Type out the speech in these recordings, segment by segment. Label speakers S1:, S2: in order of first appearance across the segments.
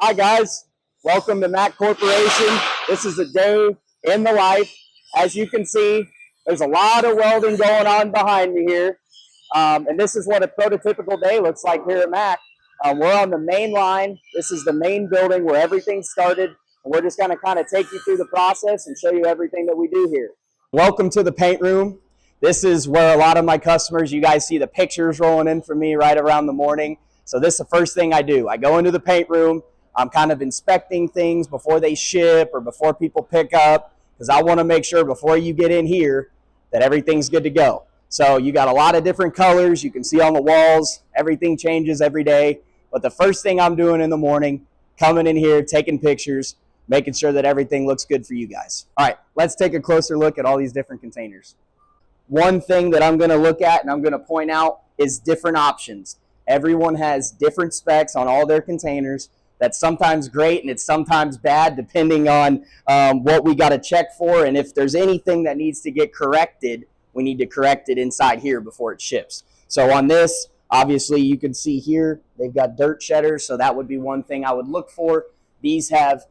S1: Hi guys, welcome to Mac Corporation. This is a day in the life. As you can see, there's a lot of welding going on behind me here. And this is what a prototypical day looks like here at Mac. We're on the main line. This is the main building where everything started. And we're just going to kind of take you through the process and show you everything that we do here. Welcome to the paint room. This is where a lot of my customers, you guys see the pictures rolling in for me right around the morning. So this is the first thing I do. I go into the paint room. I'm kind of inspecting things before they ship or before people pick up, because I want to make sure before you get in here that everything's good to go. So you got a lot of different colors you can see on the walls. Everything changes every day. But the first thing I'm doing in the morning, coming in here, taking pictures, making sure that everything looks good for you guys. All right, let's take a closer look at all these different containers. One thing that I'm going to look at and I'm going to point out is different options. Everyone has different specs on all their containers. That's sometimes great and it's sometimes bad depending on what we got to check for, and if there's anything that needs to get corrected, we need to correct it inside here before it ships. So on this, obviously you can see here they've got dirt shedders, so that would be one thing I would look for. These have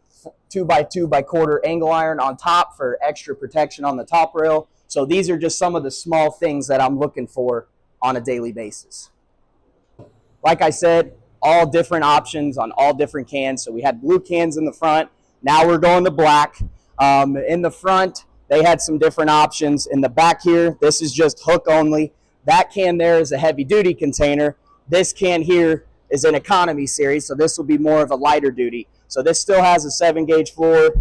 S1: 2x2x1/4 angle iron on top for extra protection on the top rail. So these are just some of the small things that I'm looking for on a daily basis. Like I said, all different options on all different cans. So we had blue cans in the front. Now we're going to black. In the front, they had some different options. In the back here, this is just hook only. That can there is a heavy duty container. This can here is an economy series, so this will be more of a lighter duty. So this still has a 7-gauge floor,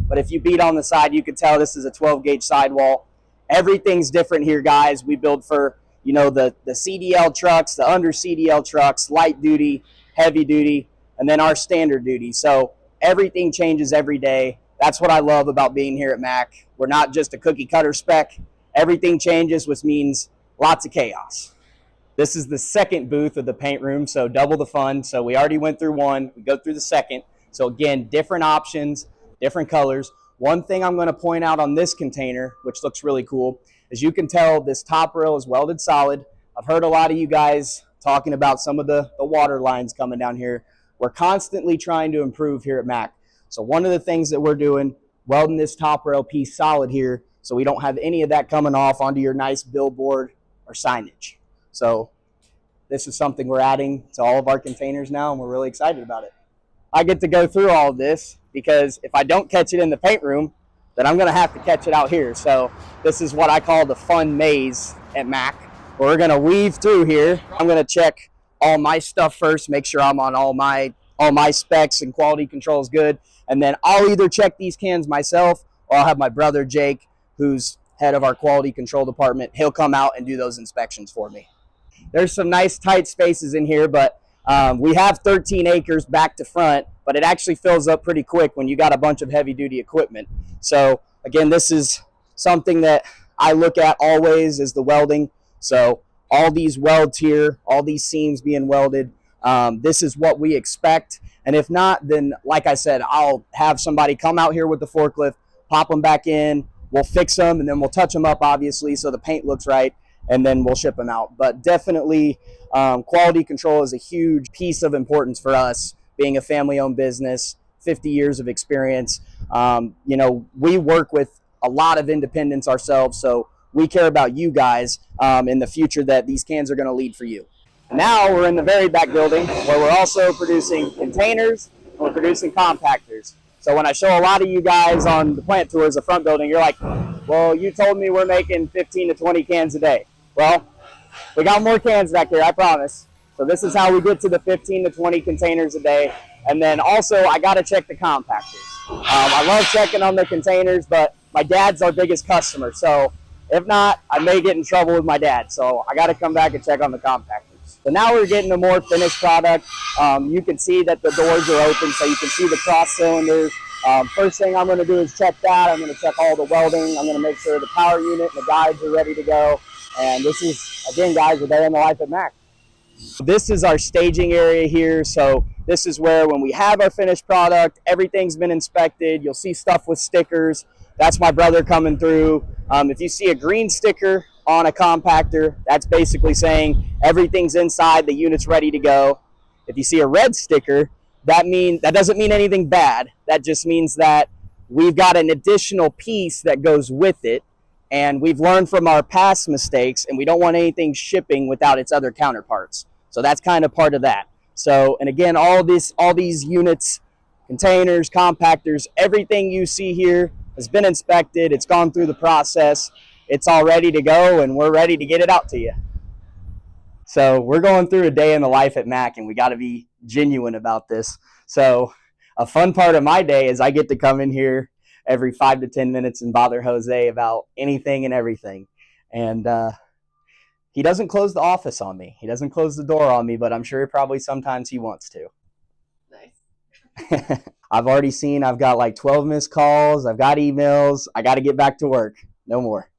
S1: but if you beat on the side, you can tell this is a 12-gauge sidewall. Everything's different here, guys. We build for, you know, the CDL trucks, the under CDL trucks, light duty, heavy duty, and then our standard duty. So everything changes every day. That's what I love about being here at Mac. We're not just a cookie cutter spec. Everything changes, which means lots of chaos. This is the second booth of the paint room, so double the fun. So we already went through one, we go through the second. So again, different options, different colors. One thing I'm going to point out on this container, which looks really cool, as you can tell, this top rail is welded solid. I've heard a lot of you guys talking about some of the water lines coming down here. We're constantly trying to improve here at Mac. So one of the things that we're doing, welding this top rail piece solid here so we don't have any of that coming off onto your nice billboard or signage. So this is something we're adding to all of our containers now, and we're really excited about it. I get to go through all of this because if I don't catch it in the paint room, then I'm going to have to catch it out here. So this is what I call the fun maze at Mac. We're going to weave through here. I'm going to check all my stuff first, make sure I'm on all my specs and quality control is good. And then I'll either check these cans myself or I'll have my brother Jake, who's head of our quality control department. He'll come out and do those inspections for me. There's some nice tight spaces in here, but we have 13 acres back to front, but it actually fills up pretty quick when you got a bunch of heavy duty equipment. So again, this is something that I look at always is the welding. So all these welds here, all these seams being welded, this is what we expect. And if not, then like I said, I'll have somebody come out here with the forklift, pop them back in, we'll fix them, and then we'll touch them up, obviously, so the paint looks right, and then we'll ship them out. But definitely, quality control is a huge piece of importance for us, being a family-owned business, 50 years of experience. You know, we work with a lot of independents ourselves, so we care about you guys in the future that these cans are going to lead for you. Now we're in the very back building where we're also producing containers and we're producing compactors. So when I show a lot of you guys on the plant tours, the front building, you're like, well, you told me we're making 15 to 20 cans a day. Well, we got more cans back here, I promise. So this is how we get to the 15 to 20 containers a day. And then also, I got to check the compactors. I love checking on the containers, but my dad's our biggest customer. So if not, I may get in trouble with my dad. So I got to come back and check on the compactors. So now we're getting a more finished product. You can see that the doors are open, so you can see the cross cylinders. First thing I'm going to do is check that. I'm going to check all the welding. I'm going to make sure the power unit and the guides are ready to go. And this is, again, guys, a day in the life at Mac. This is our staging area here. So this is where when we have our finished product, everything's been inspected. You'll see stuff with stickers. That's my brother coming through. If you see a green sticker on a compactor, that's basically saying everything's inside, the unit's ready to go. If you see a red sticker, that doesn't mean anything bad. That just means that we've got an additional piece that goes with it, and we've learned from our past mistakes, and we don't want anything shipping without its other counterparts. So that's kind of part of that. So, and again, all these units, containers, compactors, everything you see here has been inspected. It's gone through the process. It's all ready to go, and we're ready to get it out to you. So we're going through a day in the life at Mac, and we got to be genuine about this. So a fun part of my day is I get to come in here every 5 to 10 minutes and bother Jose about anything and everything. And he doesn't close the office on me. He doesn't close the door on me, but I'm sure probably sometimes he wants to. Nice. I've already seen I've got like 12 missed calls. I've got emails. I got to get back to work. No more.